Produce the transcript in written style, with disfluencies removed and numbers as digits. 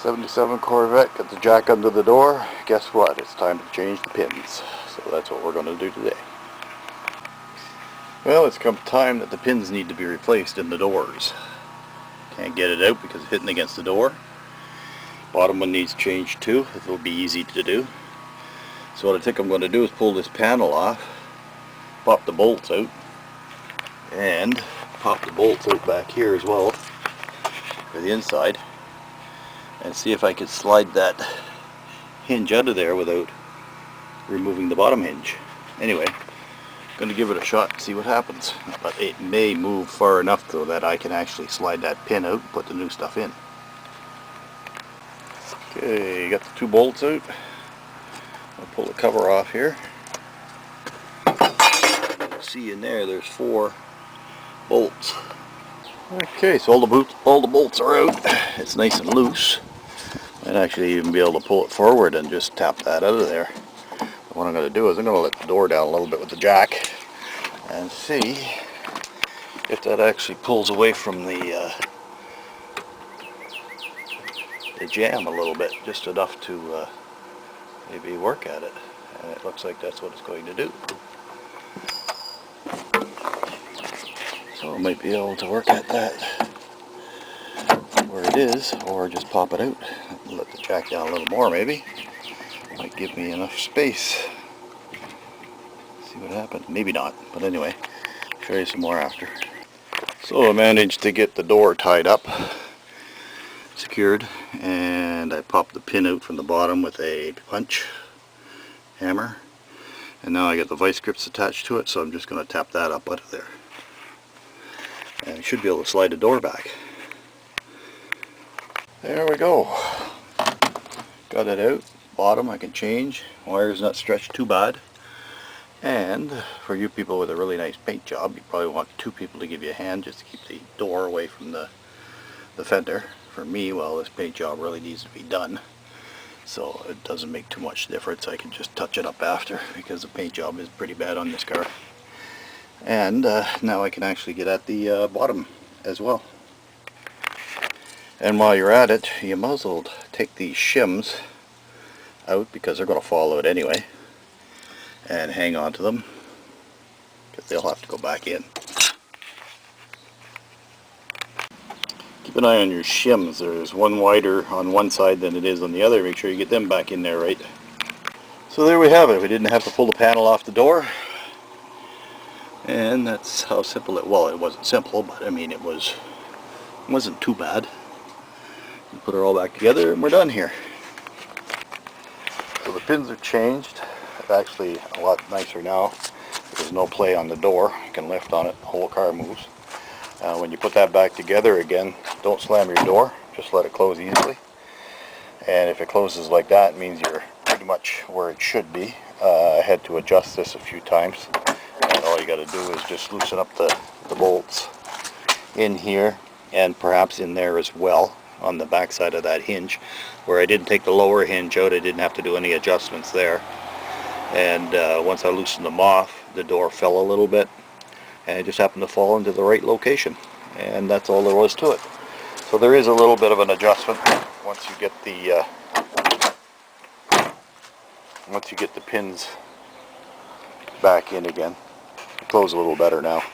77 Corvette, got the jack under the door. Guess what? It's time to change the pins. So that's what we're going to do today. Well, it's come time that the pins need to be replaced in the doors. Can't get it out because it's hitting against the door. Bottom one needs changed too. It'll be easy to do. So what I think I'm going to do is pull this panel off, pop the bolts out, and pop the bolts out back here as well for the inside, and see if I could slide that hinge out of there without removing the bottom hinge. Anyway, I'm going to give it a shot and see what happens. But it may move far enough so that I can actually slide that pin out and put the new stuff in. Okay, got the two bolts out. I'll pull the cover off here. See in there's 4 bolts. Okay, so all the bolts are out. It's nice and loose. Might actually even be able to pull it forward and just tap that out of there. But what I'm going to do is I'm going to let the door down a little bit with the jack and see if that actually pulls away from the jam a little bit, just enough to maybe work at it. And it looks like that's what it's going to do. So I might be able to work at that where it is, or just pop it out. Let the jack down a little more maybe. Might give me enough space. See what happens. Maybe not, but anyway, show you some more after. So I managed to get the door tied up, secured, and I popped the pin out from the bottom with a punch hammer. And now I got the vice grips attached to it, so I'm just going to tap that up out of there. And I should be able to slide the door back. There we go. Got it out. Bottom I can change. Wire's not stretched too bad. And for you people with a really nice paint job, you probably want 2 people to give you a hand just to keep the door away from the fender. For me, well, this paint job really needs to be done. So it doesn't make too much difference. I can just touch it up after because the paint job is pretty bad on this car. And now I can actually get at the bottom as well. And while you're at it, you might as well take these shims out because they're going to fall out anyway, and hang on to them because they'll have to go back in. Keep an eye on your shims. There's one wider on one side than it is on the other. Make sure you get them back in there right. So there we have it. We didn't have to pull the panel off the door. And that's how simple it, well, it wasn't simple, but I mean it wasn't too bad. We put it all back together and we're done here. So the pins are changed. It's actually a lot nicer now. There's no play on the door. You can lift on it, the whole car moves. When you put that back together again, don't slam your door, just let it close easily. And if it closes like that, it means you're pretty much where it should be. I had to adjust this a few times. And all you got to do is just loosen up the bolts in here and perhaps in there as well on the back side of that hinge. Where I didn't take the lower hinge out, I didn't have to do any adjustments there. And once I loosened them off, the door fell a little bit and it just happened to fall into the right location. And that's all there was to it. So there is a little bit of an adjustment once you get the pins back in again. Close a little better now.